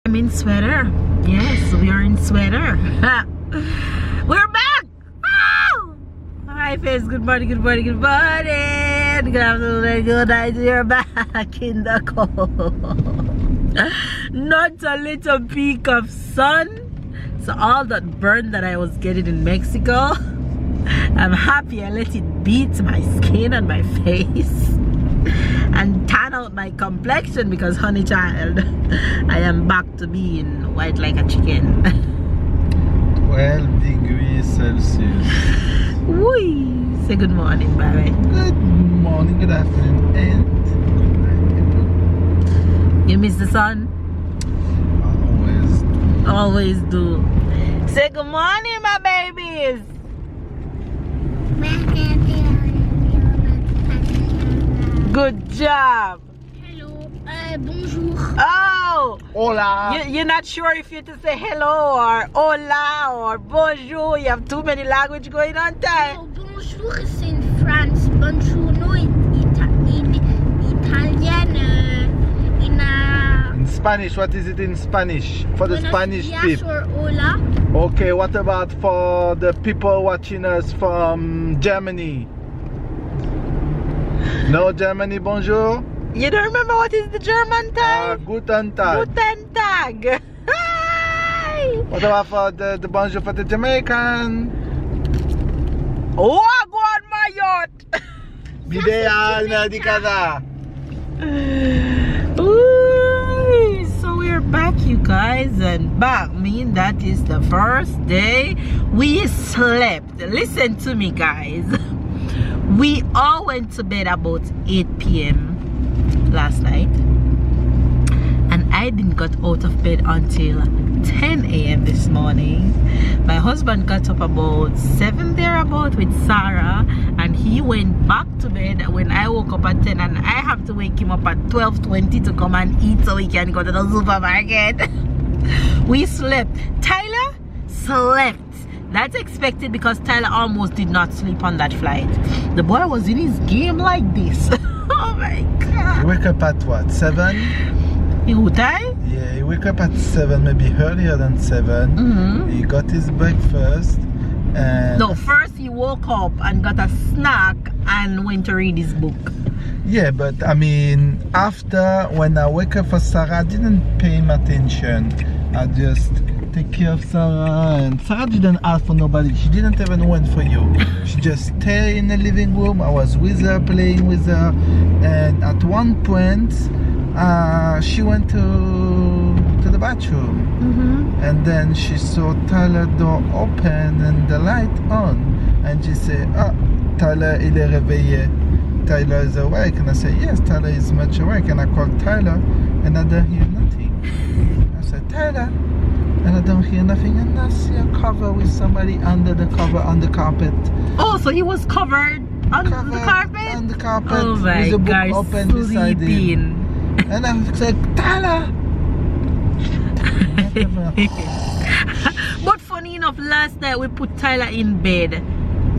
I'm in sweater. Yes, we are in sweater. We're back! Oh! Hi face, good morning, good morning, good morning. Good afternoon, good night. We're back in the cold. Not a little peak of sun. So all that burn that I was getting in Mexico, I'm happy I let it beat my skin and my face and tan out my complexion because, honey child, I am back to being white like a chicken. 12 degrees Celsius. Woo! Say good morning, baby. Good morning, good afternoon, and good night, people. You miss the sun? Always. Always do. Say good morning, my babies. Good job. Hello, bonjour. Oh, Hola. you're not sure if you're to say hello or hola or bonjour. You have too many language going on there. No, bonjour is in France. Bonjour, no, in Italian, In Spanish, what is it in Spanish? For the Spanish días people. or hola. Okay, what about for the people watching us from Germany? No Germany, bonjour? You don't remember what is the German time? Guten Tag. Guten Tag. Hi. What about for the bonjour for the Jamaican? Oh, go on my yacht. Bidea di casa. Ooh, so we're back, you guys, and back mean that is the first day we slept. Listen to me, guys. We all went to bed about 8 p.m. last night, and I didn't get out of bed until 10 a.m. this morning. My husband got up about 7 thereabout with Sarah, and he went back to bed when I woke up at 10, and I have to wake him up at 12:20 to come and eat so we can go to the supermarket. We slept. Tyler slept. That's expected because Tyler almost did not sleep on that flight. The boy was in his game like this. Oh my god. You wake up at what, 7? You Ty? Yeah, he wake up at 7, maybe earlier than 7. He got his breakfast and... No, first he woke up and got a snack and went to read his book. Yeah, but I mean, after, when I wake up for Sarah, I didn't pay him attention. I just take care of Sarah, and Sarah didn't ask for nobody. She didn't even wait for you. She just stayed in the living room. I was with her, playing with her, and at one point she went to the bathroom, and then she saw Tyler door open and the light on, and she said, "Ah, Tyler, il est réveillé. Tyler is awake." And I said, "Yes, Tyler is much awake." And I called Tyler, and I don't hear nothing. I said, "Tyler," and I don't hear nothing, and I see a cover with somebody under the cover on the carpet. Oh, so he was covered on the carpet? On the carpet, Oh my with the book God, open beside him. sleeping. And I said, "Tyler!" But funny enough, last night we put Tyler in bed,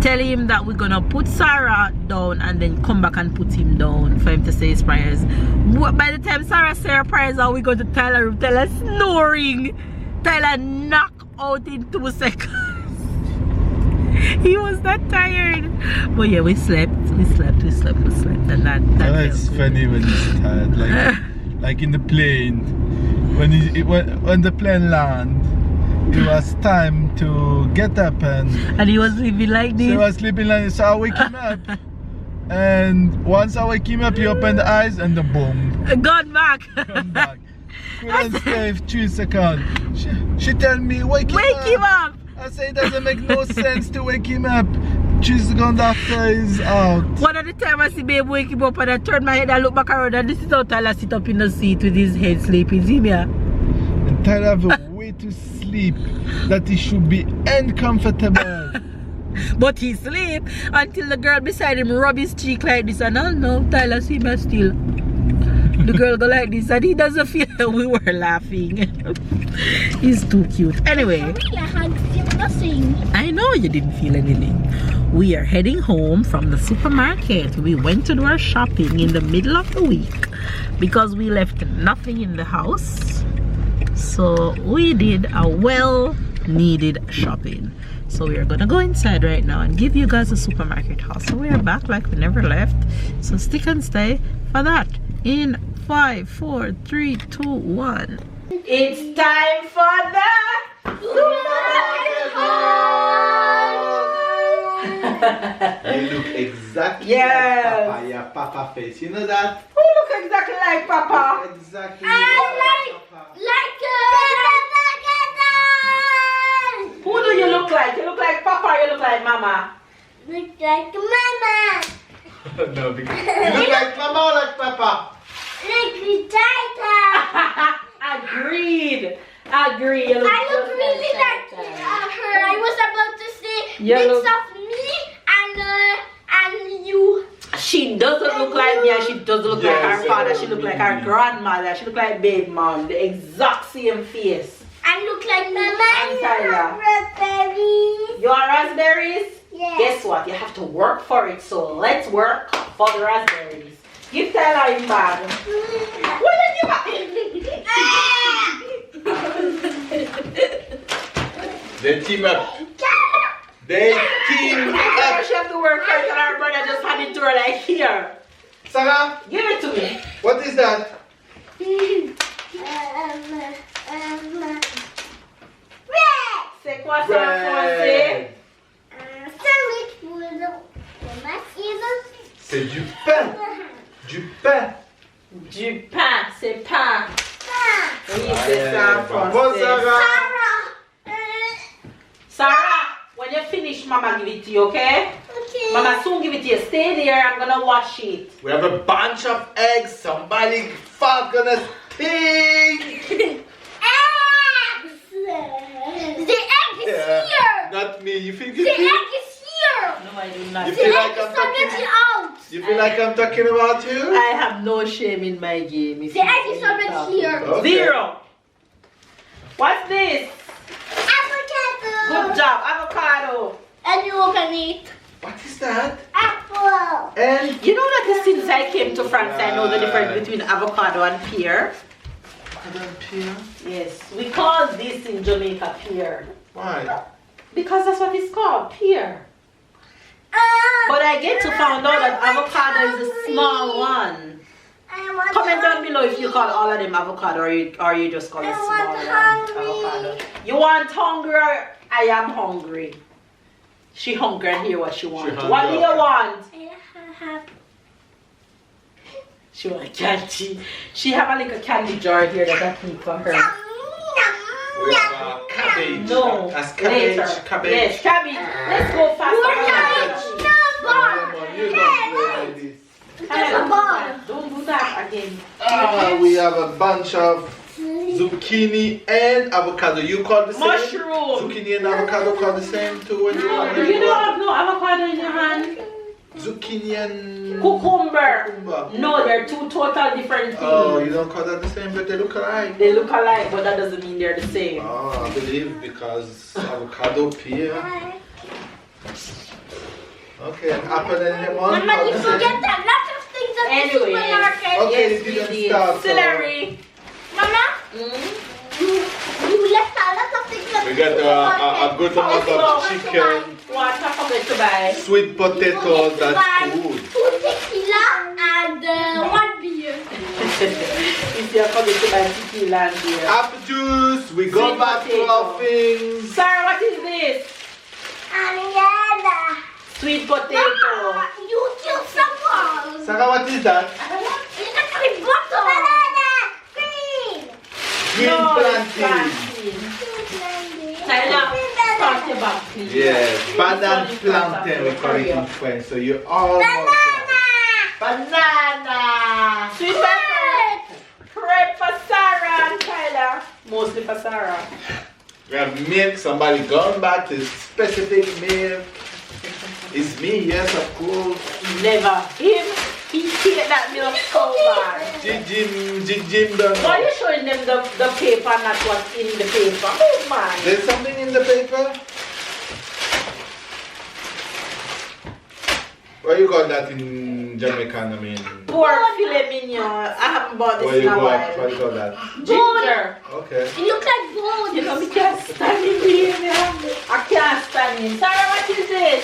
telling him that we're gonna put Sarah down and then come back and put him down for him to say his prayers. By the time Sarah said her prayers and we go to Tyler's room, Tyler snoring. Tyler knocked out in 2 seconds. He was that tired. But yeah, we slept, and that It's funny when he's tired, like in the plane. When the plane land, it was time to get up, and he was sleeping like this. he was sleeping like this. So I wake him up, and once I wake him up, he opened the eyes, and the boom, Gone back. come back. Couldn't stay 3 seconds. She tell me, wake him up. I say it doesn't make no sense to wake him up. 3 seconds after he's out. One of the time I see babe wake him up and I turn my head and look back around, and this is how Tyler sit up in the seat with his head sleeping. See me? And Tyler have a way to sleep that he should be uncomfortable. But he sleep until the girl beside him rub his cheek like this, and I know Tyler see me still. The girl go like this and he doesn't feel that we were laughing. He's too cute. Anyway, Sorry, I had feel nothing. I know you didn't feel anything. We are heading home from the supermarket. We went to do our shopping in the middle of the week because we left nothing in the house. So we did a well-needed shopping. So we are gonna go inside right now and give you guys a supermarket haul. So we are back like we never left. So stick and stay for that. In 5, 4, 3, 2, 1. It's time for the supermarket haul. You look exactly Yes. like Papa. Yeah, Papa face. You know that? Who look exactly like Papa? Exactly like Papa. Who do you look like? You look like Papa or you look like Mama? Look like mama. No, because you look like Mama or like Papa? Like Tata. Agreed. Agreed. You look I look just really like Tata. her. I was about to say You bits look- of me and you. She doesn't look like me and she doesn't look like Yes, her father. She look like her me. grandmother. She look like baby mom. The exact same face. I look like mama. And Tyler. Raspberries. You want raspberries? Yes. Guess what? You have to work for it. So let's work for the raspberries. Give Tyler his bag. What did you They team up. They team up. She have to work for it and her brother just hand it to her like here. Sarah, Give it to me. what is that? C'est quoi ça en français? C'est du pain. Du pain. Du pain, c'est pain. Oui, c'est ça en Bravo, français. Sarah. Sarah, when you finish, Mama give it to you, okay? Mama soon give it to you. Stay there, I'm gonna wash it. We have a bunch of eggs. Somebody fuck gonna stink. The egg is here. Not me. You think The egg is here. No, I do not. You The feel egg like is I'm talking? already out. You feel like I'm talking about you? I have no shame in my game. If The you egg is say already that. here. Okay. 0. What's this? Avocado. Good job, avocado. And you open it. What is that? Apple. And You know that since I came to France, I know the difference between avocado and pear. I don't peer. Yes, we call this in Jamaica pear. Why? Because that's what it's called, pear. But I get to find out that avocado is a small one. Comment down below if you call all of them avocado or you just call it small one avocado. You want hungry or I am hungry? She hungry and hear what she wants. She What do hungry. you want? I have She want candy. She have a little candy jar here that I keep for her. We have cabbage. No, As cabbage. later. Cabbage. Yes, cabbage. Let's go faster. You don't play like this. Don't do that again. We have a bunch of zucchini and avocado. You call the same? Mushroom. Zucchini and avocado call the same too when you You don't have no avocado in your hand. Zucchini and Cucumber. cucumber. No, they're two total different things. Oh, you don't call that the same, but they look alike. They look alike, but that doesn't mean they're the same. Oh, I believe because avocado, pear. Okay, and apple and lemon. Mama, call you the forget same. that lots of things at the Anyway. supermarket. Okay, Yes, you we didn't did. start, so- Celery. Mama, Mm. you left a lot of things at We the got a supermarket. good amount of chicken, What I forget to buy? sweet potato, that's good. 2 tequila and 1 beer. If you forget to buy tequila and beer. Apple juice, we go Sweet back to potato. our things. Sarah, what is this? Aniela. Sweet potato. Mama, you killed someone. Sarah, what is that? It's a green bottle. Banana. Green. Green No, it's plantain. Tyler, start your back, please. Yes, banana This one is plantain, we call it in French. So you almost Banana. Sweet pepper. Crepe for Sarah and Tyler. Mostly for Sarah. we have milk, somebody gone back to specific milk. It's me, yes, of course. Never. Him, he take that milk so bad. Jim done. Why are you showing them the paper, not what's in the paper? Oh man. There's something in the paper? What you call that in Jamaican? I mean, Pork filet mignon. I haven't bought this in a while. what you call that? Ginger. Okay. It looks like bone. You know, me can't stand in here. I can't stand in. Sarah, what is this?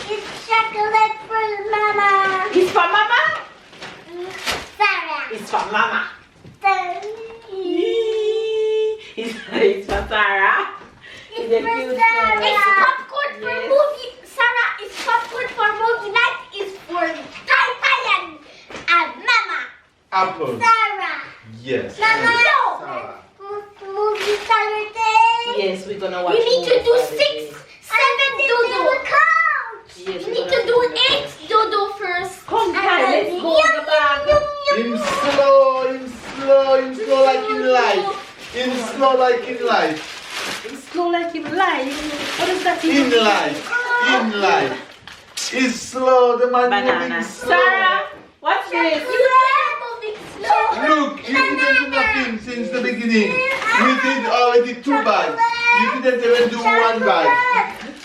It's chocolate for Mama. It's for Mama? Sarah. It's for Mama. It's for Sarah. It's for Sarah. It's popcorn for movie. Sarah, it's popcorn for movie night. It's for Thai and Mama. Apple. Sarah. Yes. Mama, no. Sarah. Movie Saturday. Yes, we're gonna watch. You need to do Saturday. 6, 7 dodo. Yes, You need to do 8 dodo first. Come time, let's go to the bag. Him slow like in life. Him slow like in life. It's slow like him lying. What does that In mean? life. He's slow, the man Banana. moving slow. Sarah, what's this? You are moving slow. Look, you didn't do nothing since the beginning. We did already 2 bags. You didn't even do 1 bag.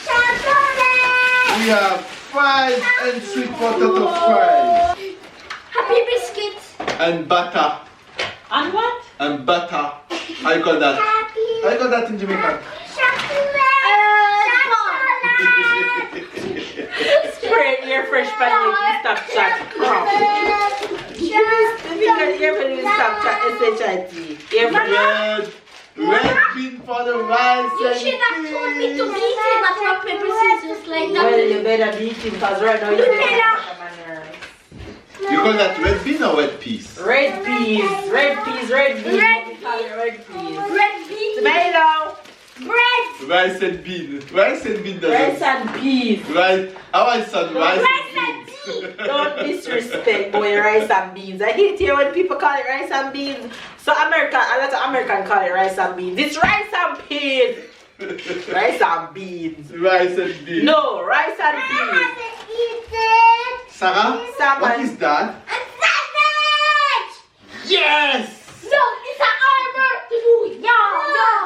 Chocolate. We have fries and sweet potato fries. Happy biscuits. And butter. And what? And butter. How you call that? Happy How you call that in Jamaican? chocolate. Spray your fresh pancake, stop chat. Crop. Everybody stop chat, S-H-I-T. Red bean for the rice You and should have told me to beans. beat him at rock, paper, scissors like that. Well, you better beat him because right now you're You call that red bean or red peas? Red peas. Red We peas. call it red peas. Red beans. Tomato. Bread. Rice and bean. Rice and bean doesn't. Rice and peas. Rice. Our son rice Rice and and beans. Don't disrespect boy rice and beans. I hate it when people call it rice and beans. So a lot of American call it rice and beans. It's rice and peas. Rice and beans. Rice and beans. No, rice and I peas. haven't eaten. Sarah, Salmon. what is that? A sausage. Yes! No, it's an order to do. Yo. No,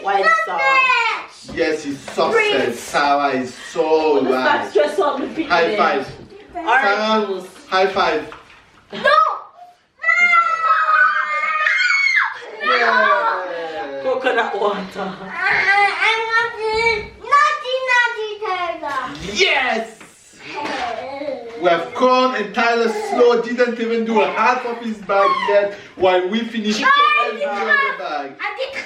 White it's sauce. sausage. Yes, it's sausage. Sarah is so Stop right. stress out with people. High five. Orange Sarah, juice. high five. No. Yeah. Coconut water. I want the naughty turtle. Yes! We have corn and Tyler Slow didn't even do half of his bag yet while we finish every other bag. I did We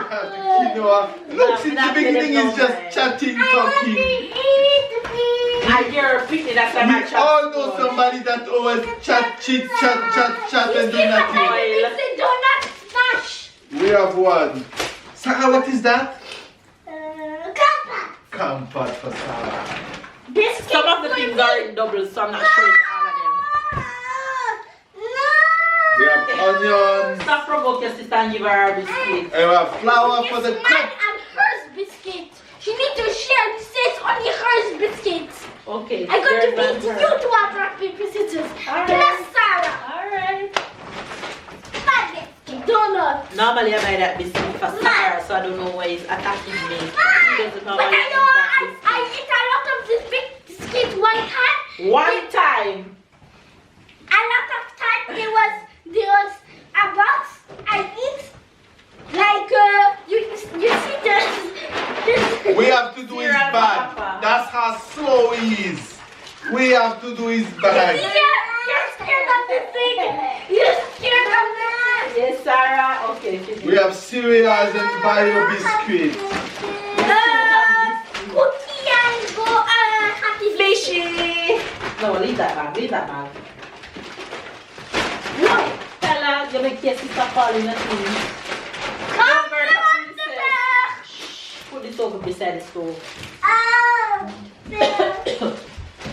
have the quinoa. Look, since the beginning he's just chatting, talking. I hear a picnic that's a We all know somebody that always chat, chit, chat and do nothing. Donut smash. We have one. Sarah, what is that? Kappa. Comfort for Sarah. Biscuit. Some of the things are in doubles, so I'm not showing you all of them. We have onions. Stop provoke your sister and give her a biscuit. And we have flour for the It's cup. mine and hers biscuit. She need to share. It says only hers biscuits. Okay. I'm going to there's beat one you for- to have rock, paper, scissors. Alright. Plus Sarah. Alright. My biscuit. Donut. Normally I buy that biscuit for Sarah, so I don't know why he's attacking me. He doesn't But normally I eat know that I eat a lot of this big biscuit one time. biscuit. One time. A lot of time there was a box I eat. Like you see this. We have to do his Cereal bag. Papa. That's how slow he is. We have to do his bag. You're scared of the thing. You're scared of that. Yes, Sarah. Okay. finish. We have cereals and bio biscuits. Cookie and go happy Fishy. No, leave that bag. Leave that bag. No. Stella, you make your sister calling at me. Come Yogurt for on, princess. Shh, put this over beside the stove.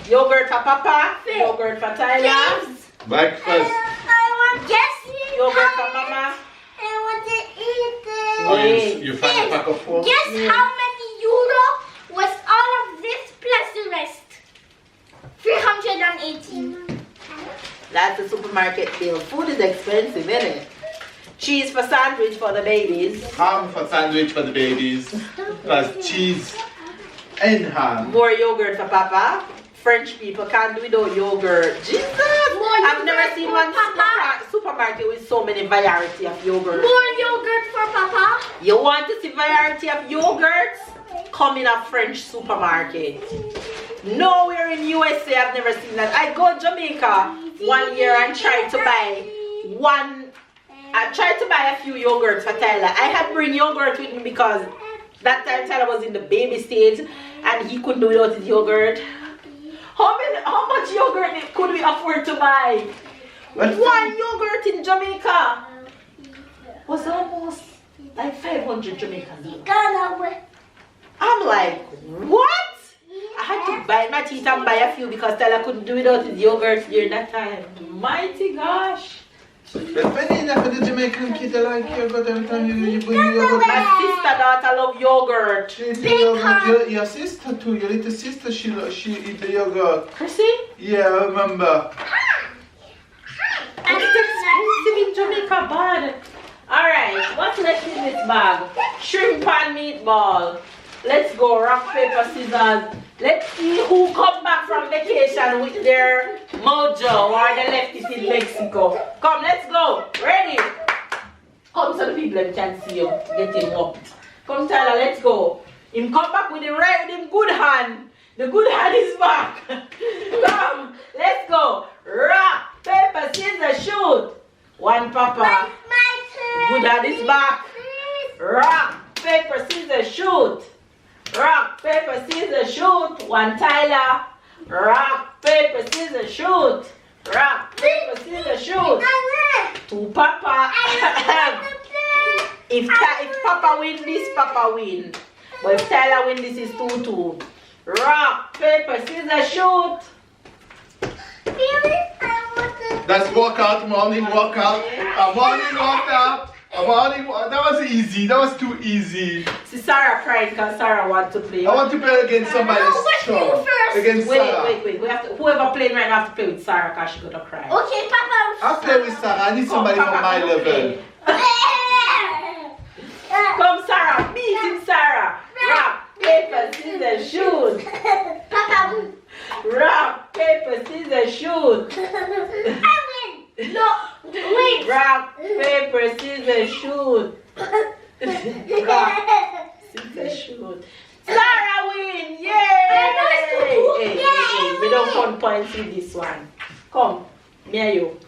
Yogurt for Papa. Yogurt for Tyler. Breakfast. I want guess. Yogurt for Mama. I want to eat it. Oh, Wait. you find a pack of 4? Guess how many euro was all of this plus the rest? 318. That's the supermarket bill. Food is expensive, isn't it? Cheese for sandwich for the babies. Ham for sandwich for the babies. Plus cheese. and ham. More yogurt for Papa. French people can't do without yogurt. Jesus! I've never seen one supermarket with so many variety of yogurt. More yogurt for Papa. You want to see variety of yogurts? Come in a French supermarket. Nowhere in USA I've never seen that. I go to Jamaica one year and tried to buy a few yogurts for Tyler. I had bring yogurt with me because that time Tyler was in the baby stage and he couldn't do without his yogurt. How much yogurt could we afford to buy? One yogurt in Jamaica was almost like 500 Jamaican dollars. I'm like, what? I had to bite my teeth and buy a few because Tyler couldn't do without his yogurt during that time. Mighty gosh. But when you for the Jamaican kid, they like yogurt every time you bring yogurt. My sister daughter love yogurt. She eat the yogurt. Your sister too, your little sister, she eat the yogurt. Chrissy? Yeah, I remember. It's expensive in Jamaica, bad. Alright, what's left in this bag? Shrimp and meatball. Let's go, rock, paper, scissors. Let's see who come back from vacation with their mojo or they left it in Mexico. Come, let's go. Ready? Come so the people can see you getting up. Come, Tyler, let's go. Him come back with him good hand. The good hand is back. Come, let's go. Rock, paper, scissors, shoot. One, Papa. Good hand is back. Rock, paper, scissors, shoot. Rock, paper, scissors, shoot. One, Tyler. Rock, paper, scissors, shoot. Rock, paper, scissors, shoot. Two, Papa. If Papa win this, Papa win. But if Tyler win this, is 2-2. Rock, paper, scissors, shoot. That's workout, morning workout. A morning workout. A morning workout. That was easy. That was too easy. See, Sarah cried because Sarah wants to play. I want to play against somebody strong. Against Sarah. Wait. We have to, whoever playing right now have to play with Sarah because she's gonna cry. Okay, Papa. I'll play with Sarah. I need somebody from my level. Come, Sarah. Beat him, Sarah. Rock, paper, scissors, shoot. Papa. Rock, paper, scissors, shoot. I win. No, wait. Rock, paper, scissors, shoot. Rock, scissors, shoot. Sarah win! Yay! Hey, we don't count points with this one. Come, me and you.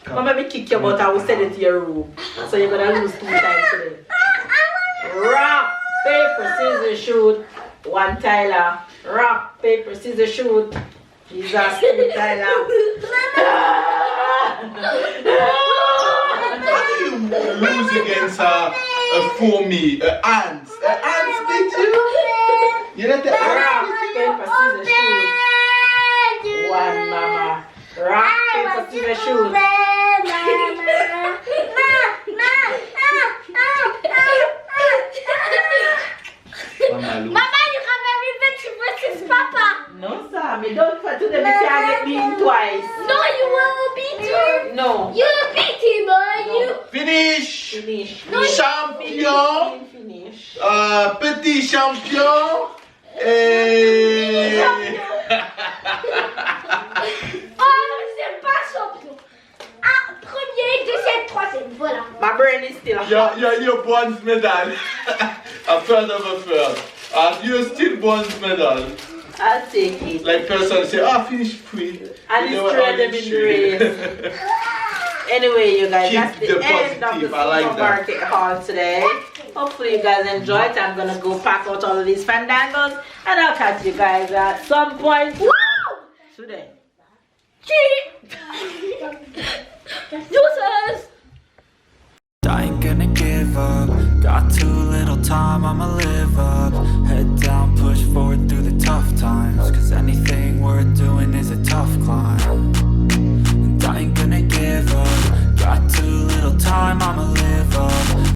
Mama, me kick your butt. I will send it to your room. So you're gonna lose 2 times today. Rock, paper, scissors, shoot. One, Tyler. Rock, paper, scissors, shoot. Jesus, two, Tyler. How do you lose against a foamy, ants? Ants beat you? You let the Rock, ants paper, scissors, shoot. One, Mama. Rock, paper, scissors, shoot. Mama, you have a revenge versus Papa. No, sir. Me don't for today. Me can't get beaten twice. No, you will beat him. No. You will beat him, boy. No. You. Finish! Finish. Champion! Finish. Petit champion! Et... Oh, c'est pas champion. Ah, premier, deuxième, troisième, voilà. My brain is still hot. Your bronze medal. A third of a third. You're still bronze medal. I'll take it. Like person say, finish free. And destroy them in the race. Anyway, you guys, Keep that's the the end of the positive. I like that. supermarket haul today. Hopefully you guys enjoyed. I'm gonna go pack out all of these fandangos and I'll catch you guys at some point today. Deuces. I ain't gonna give up. Got too little time, I'ma live up.